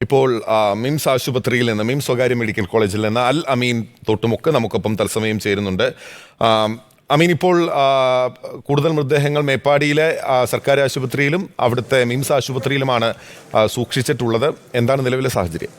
ഇപ്പോൾ മിംസ് ആശുപത്രിയിൽ നിന്ന് മിംസ് സ്വകാര്യ മെഡിക്കൽ കോളേജിൽ നിന്ന് അൽ അമീൻ തൊട്ടുമൊക്കെ നമുക്കൊപ്പം തത്സമയം ചേരുന്നുണ്ട്. അമീൻ, ഇപ്പോൾ കൂടുതൽ മൃതദേഹങ്ങൾ മേപ്പാടിയിലെ സർക്കാർ ആശുപത്രിയിലും അവിടുത്തെ മിംസ് ആശുപത്രിയിലുമാണ് സൂക്ഷിച്ചിട്ടുള്ളത്. എന്താണ് നിലവിലെ സാഹചര്യം?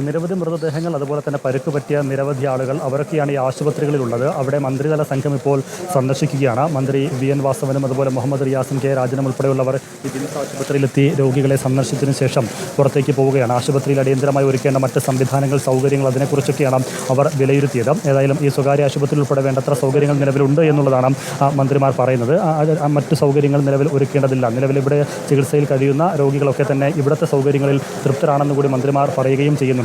നിരവധി മൃതദേഹങ്ങൾ, അതുപോലെ തന്നെ പരുക്ക് പറ്റിയ നിരവധി ആളുകൾ, അവരൊക്കെയാണ് ഈ ആശുപത്രികളിലുള്ളത്. അവിടെ മന്ത്രിതല സംഘം ഇപ്പോൾ സന്ദർശിക്കുകയാണ്. മന്ത്രി VN വാസവനും അതുപോലെ മുഹമ്മദ് റിയാസും കെ രാജനും ഉൾപ്പെടെയുള്ളവർ ഈ മിംസ് ആശുപത്രിയിലെത്തി രോഗികളെ സന്ദർശിച്ചതിന് ശേഷം പുറത്തേക്ക് പോവുകയാണ്. ആശുപത്രിയിൽ അടിയന്തരമായി ഒരുക്കേണ്ട മറ്റ് സംവിധാനങ്ങൾ, സൗകര്യങ്ങൾ, അതിനെക്കുറിച്ചൊക്കെയാണ് അവർ വിലയിരുത്തിയത്. ഏതായാലും ഈ സ്വകാര്യ ആശുപത്രിയിൽ ഉൾപ്പെടെ വേണ്ടത്ര സൗകര്യങ്ങൾ നിലവിലുണ്ട് എന്നുള്ളതാണ് മന്ത്രിമാർ പറയുന്നത്. മറ്റ് സൗകര്യങ്ങൾ നിലവിൽ ഒരുക്കേണ്ടതില്ല. നിലവിൽ ഇവിടെ ചികിത്സയിൽ കഴിയുന്ന രോഗികളൊക്കെ തന്നെ ഇവിടുത്തെ സൗകര്യങ്ങളിൽ തൃപ്തരാണെന്ന് കൂടി മന്ത്രിമാർ പറയുകയും ചെയ്യുന്നുണ്ട്.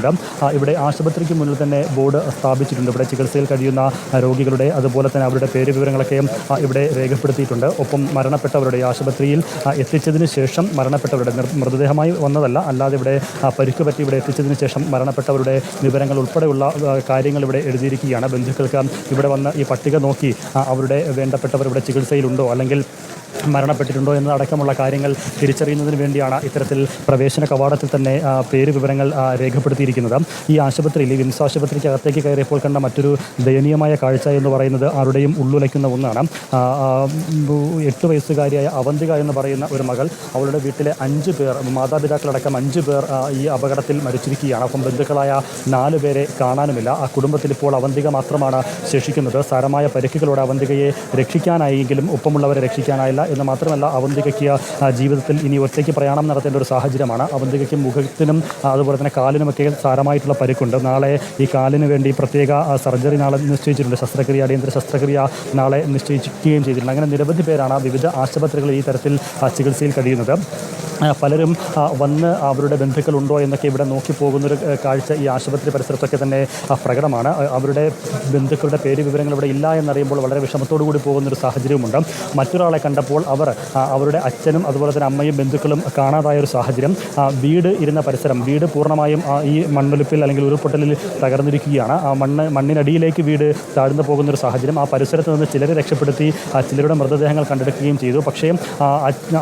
ഇവിടെ ആശുപത്രിക്ക് മുന്നിൽ തന്നെ ബോർഡ് സ്ഥാപിച്ചിട്ടുണ്ട്. ഇവിടെ ചികിത്സയിൽ കഴിയുന്ന രോഗികളുടെ, അതുപോലെ തന്നെ അവരുടെ പേര് വിവരങ്ങളൊക്കെ ഇവിടെ രേഖപ്പെടുത്തിയിട്ടുണ്ട്. ഒപ്പം മരണപ്പെട്ടവരുടെ, ആശുപത്രിയിൽ എത്തിച്ചതിന് ശേഷം മരണപ്പെട്ടവരുടെ, മൃതദേഹമായി വന്നതല്ല, അല്ലാതെ ഇവിടെ പരിക്ക് പറ്റി ഇവിടെ എത്തിച്ചതിന് ശേഷം മരണപ്പെട്ടവരുടെ വിവരങ്ങൾ ഉൾപ്പെടെയുള്ള കാര്യങ്ങൾ ഇവിടെ എഴുതിയിരിക്കുകയാണ്. ബന്ധുക്കൾക്ക് ഇവിടെ വന്ന് ഈ പട്ടിക നോക്കി അവരുടെ വേണ്ടപ്പെട്ടവർ ഇവിടെ ചികിത്സയിലുണ്ടോ അല്ലെങ്കിൽ മരണപ്പെട്ടിട്ടുണ്ടോ എന്നതടക്കമുള്ള കാര്യങ്ങൾ തിരിച്ചറിയുന്നതിന് വേണ്ടിയാണ് ഇത്തരത്തിൽ പ്രവേശന കവാടത്തിൽ തന്നെ പേര് വിവരങ്ങൾ രേഖപ്പെടുത്തിയിരിക്കുന്നത്. ഈ ആശുപത്രിയിൽ, ഈ വിംസ് ആശുപത്രിക്ക് അകത്തേക്ക് കയറിയപ്പോൾ കണ്ട മറ്റൊരു ദയനീയമായ കാഴ്ച എന്ന് പറയുന്നത് ആരുടെയും ഉള്ളുലയ്ക്കുന്ന ഒന്നാണ്. 8 വയസ്സുകാരിയായ അവന്തിക എന്ന് പറയുന്ന ഒരു മകൾ, അവളുടെ വീട്ടിലെ 5 പേർ, മാതാപിതാക്കളടക്കം 5 പേർ ഈ അപകടത്തിൽ മരിച്ചിരിക്കുകയാണ്. അപ്പം ബന്ധുക്കളായ 4 പേരെ കാണാനുമില്ല. ആ കുടുംബത്തിൽ ഇപ്പോൾ അവന്തിക മാത്രമാണ് ശേഷിക്കുന്നത്. സാരമായ പരിക്കുകളോടെ അവന്തികയെ രക്ഷിക്കാനായെങ്കിലും ഒപ്പമുള്ളവരെ രക്ഷിക്കാനായില്ല എന്ന് മാത്രമല്ല, അവന്തികയ്ക്ക് ജീവിതത്തിൽ ഇനി ഒറ്റയ്ക്ക് പ്രയാണം നടത്തേണ്ട ഒരു സാഹചര്യമാണ്. അവന്തികയ്ക്ക് മുഖത്തിനും അതുപോലെ തന്നെ കാലിനുമൊക്കെ സാരമായിട്ടുള്ള പരിക്കുണ്ട്. നാളെ ഈ കാലിന് വേണ്ടി പ്രത്യേക സർജറി നാളെ നിശ്ചയിച്ചിട്ടുണ്ട്. ശസ്ത്രക്രിയ, അടിയന്തര ശസ്ത്രക്രിയ നാളെ നിശ്ചയിക്കുകയും ചെയ്തിട്ടുണ്ട്. അങ്ങനെ നിരവധി പേരാണ് വിവിധ ആശുപത്രികളിൽ ഈ തരത്തിൽ ചികിത്സയിൽ കഴിയുന്നത്. പലരും വന്ന് അവരുടെ ബന്ധുക്കളുണ്ടോ എന്നൊക്കെ ഇവിടെ നോക്കി പോകുന്നൊരു കാഴ്ച ഈ ആശുപത്രി പരിസരത്തൊക്കെ തന്നെ പ്രകടമാണ്. അവരുടെ ബന്ധുക്കളുടെ പേര് വിവരങ്ങൾ ഇവിടെ ഇല്ല എന്നറിയുമ്പോൾ വളരെ വിഷമത്തോടു കൂടി പോകുന്നൊരു സാഹചര്യവുമുണ്ട്. മറ്റൊരാളെ കണ്ടപ്പോൾ അവരുടെ അച്ഛനും അതുപോലെ തന്നെ അമ്മയും ബന്ധുക്കളും കാണാതായൊരു സാഹചര്യം. വീട് ഇരുന്ന പരിസരം, വീട് പൂർണ്ണമായും ഈ മണ്ണൊലിപ്പിൽ അല്ലെങ്കിൽ ഉരുൾപൊട്ടലിൽ തകർന്നിരിക്കുകയാണ്. മണ്ണിനടിയിലേക്ക് വീട് താഴ്ന്നു പോകുന്നൊരു സാഹചര്യം. ആ പരിസരത്ത് നിന്ന് ചിലരെ രക്ഷപ്പെടുത്തി ചിലരുടെ മൃതദേഹങ്ങൾ കണ്ടെടുക്കുകയും ചെയ്തു. പക്ഷേ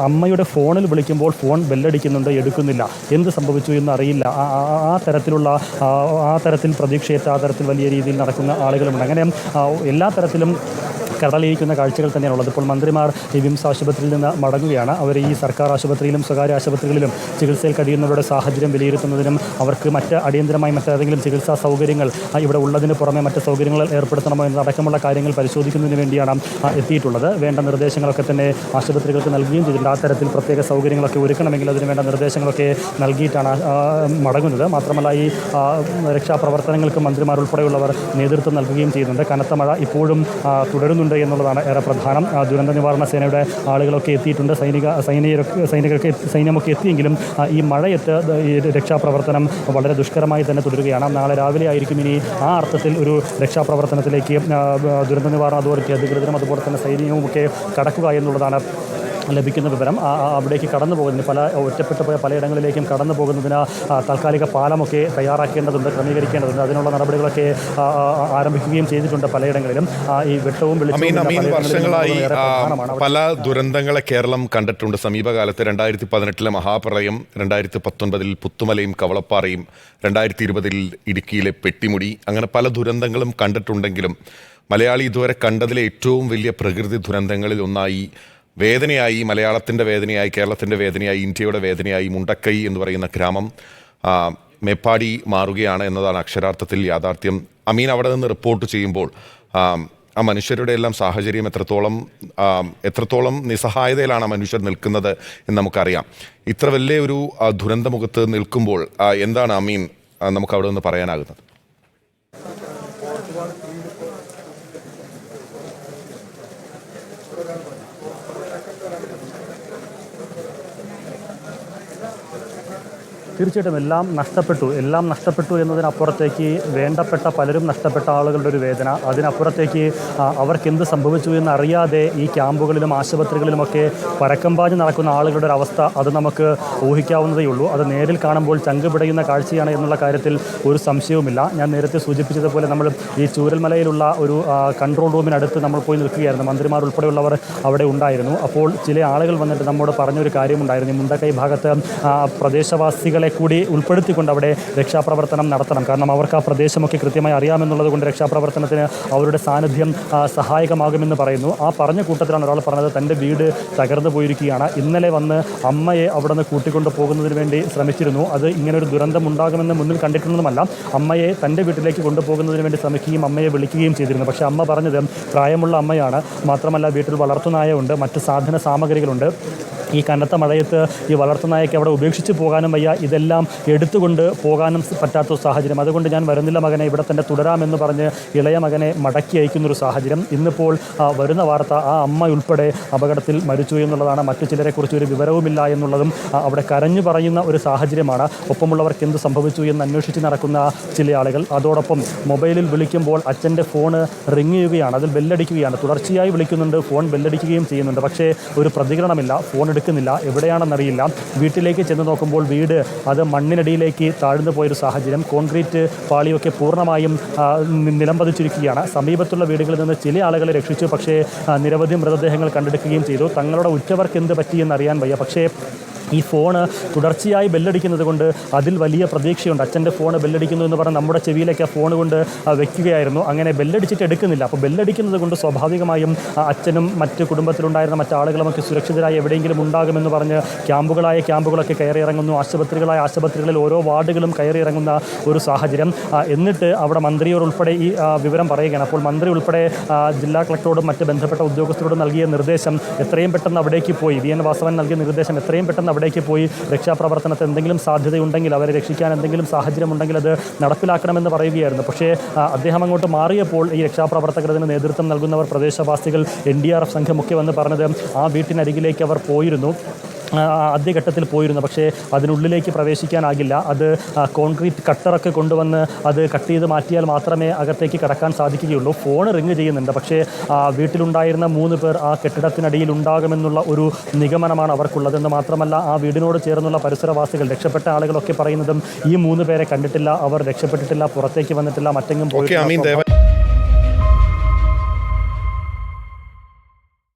അമ്മയുടെ ഫോണിൽ വിളിക്കുമ്പോൾ ഫോൺ ബെല്ലടിക്കുന്നുണ്ട്, എടുക്കുന്നില്ല. എന്ത് സംഭവിച്ചു എന്ന് അറിയില്ല. ആ തരത്തിൽ പ്രതീക്ഷയേറ്റ, ആ തരത്തിൽ വലിയ രീതിയിൽ നടക്കുന്ന ആളുകളുമുണ്ട്. അങ്ങനെ എല്ലാ തരത്തിലും കടലിരിക്കുന്ന കാഴ്ചകൾ തന്നെയാണുള്ളത്. ഇപ്പോൾ മന്ത്രിമാർ ഈ വിംസ് ആശുപത്രിയിൽ നിന്ന് മടങ്ങുകയാണ്. അവർ ഈ സർക്കാർ ആശുപത്രിയിലും സ്വകാര്യ ആശുപത്രികളിലും ചികിത്സയിൽ കഴിയുന്നവരുടെ സാഹചര്യം വിലയിരുത്തുന്നതിനും അവർക്ക് മറ്റേതെങ്കിലും ചികിത്സാ സൗകര്യങ്ങൾ ഇവിടെ ഉള്ളതിന് പുറമെ മറ്റ് സൗകര്യങ്ങൾ ഏർപ്പെടുത്തണമോ എന്നതടക്കമുള്ള കാര്യങ്ങൾ പരിശോധിക്കുന്നതിന് വേണ്ടിയാണ് എത്തിയിട്ടുള്ളത്. വേണ്ട നിർദ്ദേശങ്ങളൊക്കെ തന്നെ ആശുപത്രികൾക്ക് നൽകുകയും ചെയ്തിട്ടുണ്ട്. ആ തരത്തിൽ പ്രത്യേക സൗകര്യങ്ങളൊക്കെ ഒരുക്കണമെങ്കിൽ അതിന് വേണ്ട നിർദ്ദേശങ്ങളൊക്കെ നൽകിയിട്ടാണ് മടങ്ങുന്നത്. മാത്രമല്ല, ഈ രക്ഷാപ്രവർത്തനങ്ങൾക്ക് മന്ത്രിമാർ ഉൾപ്പെടെയുള്ളവർ നേതൃത്വം നൽകുകയും ചെയ്യുന്നുണ്ട്. കനത്ത മഴ ഇപ്പോഴും തുടരുന്നു എന്നുള്ളതാണ് ഏറെ പ്രധാനം. ദുരന്ത നിവാരണ സേനയുടെ ആളുകളൊക്കെ എത്തിയിട്ടുണ്ട്. സൈന്യമൊക്കെ എത്തിയെങ്കിലും ഈ മഴയത്ത് ഈ രക്ഷാപ്രവർത്തനം വളരെ ദുഷ്കരമായി തന്നെ തുടരുകയാണ്. നാളെ രാവിലെ ആയിരിക്കും ഇനി ആ അർത്ഥത്തിൽ ഒരു രക്ഷാപ്രവർത്തനത്തിലേക്ക് ദുരന്ത നിവാരണ അതോറിറ്റി അധികൃതരും അതുപോലെ തന്നെ സൈന്യവുമൊക്കെ കടക്കുക എന്നുള്ളതാണ് ലഭിക്കുന്ന വിവരം. അവിടേക്ക് കടന്നു പോകുന്നതിന് ഒറ്റപ്പെട്ടു പോയ പലയിടങ്ങളിലേക്കും കടന്നു പോകുന്നതിന് താൽക്കാലിക പാലമൊക്കെ തയ്യാറാക്കേണ്ടതുണ്ട്, ക്രമീകരിക്കേണ്ടതുണ്ട്. അതിനുള്ള നടപടികളൊക്കെ ആരംഭിക്കുകയും ചെയ്തിട്ടുണ്ട് പലയിടങ്ങളിലും. ഈ വെട്ടവും വർഷങ്ങളായി പല ദുരന്തങ്ങളെ കേരളം കണ്ടിട്ടുണ്ട്. സമീപകാലത്ത് 2018 മഹാപ്രളയം, 2019 പുത്തുമലയും കവളപ്പാറയും, 2020 ഇടുക്കിയിലെ പെട്ടിമുടി, അങ്ങനെ പല ദുരന്തങ്ങളും കണ്ടിട്ടുണ്ടെങ്കിലും മലയാളി ഇതുവരെ കണ്ടതിലെ ഏറ്റവും വലിയ പ്രകൃതി ദുരന്തങ്ങളിൽ ഒന്നായി, വേദനയായി, മലയാളത്തിൻ്റെ വേദനയായി, കേരളത്തിൻ്റെ വേദനയായി, ഇന്ത്യയുടെ വേദനയായി മുണ്ടക്കൈ എന്ന് പറയുന്ന ഗ്രാമം, മേപ്പാടി മാറുകയാണ് എന്നതാണ് അക്ഷരാർത്ഥത്തിൽ യാഥാർത്ഥ്യം. അമീൻ, അവിടെ നിന്ന് റിപ്പോർട്ട് ചെയ്യുമ്പോൾ ആ മനുഷ്യരുടെ എല്ലാം സാഹചര്യം എത്രത്തോളം നിസ്സഹായതയിലാണ് ആ മനുഷ്യർ നിൽക്കുന്നത് എന്ന് നമുക്കറിയാം. ഇത്ര വലിയ ഒരു ദുരന്തമുഖത്ത് നിൽക്കുമ്പോൾ എന്താണ് അമീൻ നമുക്ക് അവിടെ നിന്ന് പറയാനാകുന്നത്? തീർച്ചയായിട്ടും എല്ലാം നഷ്ടപ്പെട്ടു എന്നതിനപ്പുറത്തേക്ക് വേണ്ടപ്പെട്ട പലരും നഷ്ടപ്പെട്ട ആളുകളുടെ ഒരു വേദന, അതിനപ്പുറത്തേക്ക് അവർക്ക് എന്ത് സംഭവിച്ചു എന്നറിയാതെ ഈ ക്യാമ്പുകളിലും ആശുപത്രികളിലുമൊക്കെ പരക്കംപാഞ്ഞ് നടക്കുന്ന ആളുകളുടെ ഒരു അവസ്ഥ അത് നമുക്ക് ഊഹിക്കാവുന്നതേ ഉള്ളൂ. അത് നേരിൽ കാണുമ്പോൾ ചങ്ക് പിടയുന്ന കാഴ്ചയാണ് എന്നുള്ള കാര്യത്തിൽ ഒരു സംശയവുമില്ല. ഞാൻ നേരത്തെ സൂചിപ്പിച്ചതുപോലെ നമ്മൾ ഈ ചൂരൽമലയിലുള്ള ഒരു കൺട്രോൾ റൂമിനടുത്ത് നമ്മൾ പോയി നിൽക്കുകയായിരുന്നു. മന്ത്രിമാർ ഉൾപ്പെടെയുള്ളവർ അവിടെ ഉണ്ടായിരുന്നു. അപ്പോൾ ചില ആളുകൾ വന്നിട്ട് നമ്മോട് പറഞ്ഞൊരു കാര്യമുണ്ടായിരുന്നു, മുണ്ടക്കൈ ഭാഗത്ത് പ്രദേശവാസികളെ കൂടി ഉൾപ്പെടുത്തിക്കൊണ്ട് അവിടെ രക്ഷാപ്രവർത്തനം നടത്തണം. കാരണം അവർക്ക് ആ പ്രദേശമൊക്കെ കൃത്യമായി അറിയാമെന്നുള്ളത് കൊണ്ട് രക്ഷാപ്രവർത്തനത്തിന് അവരുടെ സാന്നിധ്യം സഹായകമാകുമെന്ന് പറയുന്നു. ആ പറഞ്ഞ കൂട്ടത്തിലാണ് ഒരാൾ പറഞ്ഞത് തൻ്റെ വീട് തകർന്നു പോയിരിക്കുകയാണ്. ഇന്നലെ വന്ന് അമ്മയെ അവിടെ നിന്ന് കൂട്ടിക്കൊണ്ട് പോകുന്നതിന് വേണ്ടി ശ്രമിച്ചിരുന്നു. അത് ഇങ്ങനൊരു ദുരന്തം ഉണ്ടാകുമെന്ന് മുന്നിൽ കണ്ടിട്ടുള്ളതുമല്ല. അമ്മയെ തൻ്റെ വീട്ടിലേക്ക് കൊണ്ടുപോകുന്നതിന് വേണ്ടി ശ്രമിക്കുകയും അമ്മയെ വിളിക്കുകയും ചെയ്തിരുന്നു. പക്ഷേ അമ്മ പറഞ്ഞത് പ്രായമുള്ള അമ്മയാണ്, മാത്രമല്ല വീട്ടിൽ വളർത്തുനായുണ്ട്, മറ്റ് സാധന സാമഗ്രികളുണ്ട്. ഈ കനത്ത മഴയത്ത് ഈ വളർത്തുനായയ്ക്ക് അവിടെ ഉപേക്ഷിച്ച് പോകാനും വയ്യ, ഇതെല്ലാം എടുത്തുകൊണ്ട് പോകാനും പറ്റാത്ത സാഹചര്യം. അതുകൊണ്ട് ഞാൻ വരുന്നില്ല മകനെ, ഇവിടെ തന്നെ തുടരാമെന്ന് പറഞ്ഞ് ഇളയ മകനെ മടക്കി അയക്കുന്നൊരു സാഹചര്യം. ഇന്നിപ്പോൾ വരുന്ന വാർത്ത ആ അമ്മ ഉൾപ്പെടെ അപകടത്തിൽ മരിച്ചു എന്നുള്ളതാണ്. മറ്റു ചിലരെക്കുറിച്ച് ഒരു വിവരവുമില്ല എന്നുള്ളതും അവിടെ കരഞ്ഞു പറയുന്ന ഒരു സാഹചര്യമാണ്. ഒപ്പമുള്ളവർക്ക് എന്ത് സംഭവിച്ചു എന്ന് അന്വേഷിച്ച് നടക്കുന്ന ചില ആളുകൾ. അതോടൊപ്പം മൊബൈലിൽ വിളിക്കുമ്പോൾ അച്ഛൻ്റെ ഫോണ് റിങ് ചെയ്യുകയാണ്, അതിൽ ബെല്ലടിക്കുകയാണ്. തുടർച്ചയായി വിളിക്കുന്നുണ്ട്, ഫോൺ ബെല്ലടിക്കുകയും ചെയ്യുന്നുണ്ട്. പക്ഷേ ഒരു പ്രതികരണമില്ല, ഫോൺ എടുക്കുന്നില്ല, എവിടെയാണെന്നറിയില്ല. വീട്ടിലേക്ക് ചെന്ന് നോക്കുമ്പോൾ വീട് അത് മണ്ണിനടിയിലേക്ക് താഴ്ന്നു പോയൊരു സാഹചര്യം. കോൺക്രീറ്റ് പാളിയൊക്കെ പൂർണ്ണമായും നിലംപതിച്ചിരിക്കുകയാണ്. സമീപത്തുള്ള വീടുകളിൽ നിന്ന് ചില ആളുകളെ രക്ഷിച്ചു, പക്ഷേ നിരവധി മൃതദേഹങ്ങൾ കണ്ടെടുക്കുകയും ചെയ്തു. തങ്ങളുടെ ഉറ്റവർക്ക് എന്ത് പറ്റിയെന്നറിയാൻ വയ്യ. പക്ഷേ ഈ ഫോണ് തുടർച്ചയായി ബെല്ലടിക്കുന്നത് കൊണ്ട് അതിൽ വലിയ പ്രതീക്ഷയുണ്ട്. അച്ഛൻ്റെ ഫോണ് ബെല്ലടിക്കുന്നു എന്ന് പറഞ്ഞ് നമ്മുടെ ചെവിയിലേക്ക് ആ ഫോൺ കൊണ്ട് വെക്കുകയായിരുന്നു. അങ്ങനെ ബെല്ലടിച്ചിട്ട് എടുക്കുന്നില്ല. അപ്പോൾ ബെല്ലടിക്കുന്നത് കൊണ്ട് സ്വാഭാവികമായും അച്ഛനും മറ്റ് കുടുംബത്തിലുണ്ടായിരുന്ന മറ്റാളുകളുമൊക്കെ സുരക്ഷിതരായി എവിടെയെങ്കിലും ഉണ്ടാകുമെന്ന് പറഞ്ഞ് ക്യാമ്പുകളൊക്കെ കയറി ഇറങ്ങുന്നു. ആശുപത്രികളിൽ ഓരോ വാർഡുകളും കയറി ഇറങ്ങുന്ന ഒരു സാഹചര്യം. എന്നിട്ട് അവിടെ മന്ത്രിയോടുൾപ്പെടെ ഈ വിവരം പറയുകയാണ്. അപ്പോൾ മന്ത്രി ഉൾപ്പെടെ ജില്ലാ കളക്ടറോടും മറ്റ് ബന്ധപ്പെട്ട ഉദ്യോഗസ്ഥരോടും നൽകിയ നിർദ്ദേശം എത്രയും പെട്ടെന്ന് അവിടേക്ക് പോയി, വി എൻ വാസവൻ നൽകിയ നിർദ്ദേശം എത്രയും പെട്ടെന്ന് അവിടേക്ക് പോയി രക്ഷാപ്രവർത്തനത്തിൽ എന്തെങ്കിലും സാധ്യതയുണ്ടെങ്കിൽ, അവരെ രക്ഷിക്കാൻ എന്തെങ്കിലും സാഹചര്യമുണ്ടെങ്കിൽ അത് നടപ്പിലാക്കണമെന്ന് പറയുകയായിരുന്നു. പക്ഷേ അദ്ദേഹം അങ്ങോട്ട് മാറിയപ്പോൾ ഈ രക്ഷാപ്രവർത്തകർക്ക് നേതൃത്വം നൽകുന്നവർ, പ്രദേശവാസികൾ, NDRF സംഘമൊക്കെ വന്ന് പറഞ്ഞത് ആ വീട്ടിനരികിലേക്ക് അവർ പോയിരുന്നു, ആദ്യഘട്ടത്തിൽ പോയിരുന്നു. പക്ഷേ അതിനുള്ളിലേക്ക് പ്രവേശിക്കാനാകില്ല. അത് കോൺക്രീറ്റ് കട്ടറൊക്കെ കൊണ്ടുവന്ന് അത് കട്ട് ചെയ്ത് മാറ്റിയാൽ മാത്രമേ അകത്തേക്ക് കടക്കാൻ സാധിക്കുകയുള്ളൂ. ഫോൺ റിങ് ചെയ്യുന്നുണ്ട്. പക്ഷേ വീട്ടിലുണ്ടായിരുന്ന 3 പേർ ആ കെട്ടിടത്തിനടിയിൽ ഉണ്ടാകുമെന്നുള്ള ഒരു നിഗമനമാണ് അവർക്കുള്ളതെന്ന് മാത്രമല്ല, ആ വീടിനോട് ചേർന്നുള്ള പരിസരവാസികൾ, രക്ഷപ്പെട്ട ആളുകളൊക്കെ പറയുന്നതും ഈ 3 പേരെ കണ്ടിട്ടില്ല, അവർ രക്ഷപ്പെട്ടിട്ടില്ല, പുറത്തേക്ക് വന്നിട്ടില്ല, മറ്റെങ്ങും പോയിട്ടില്ല.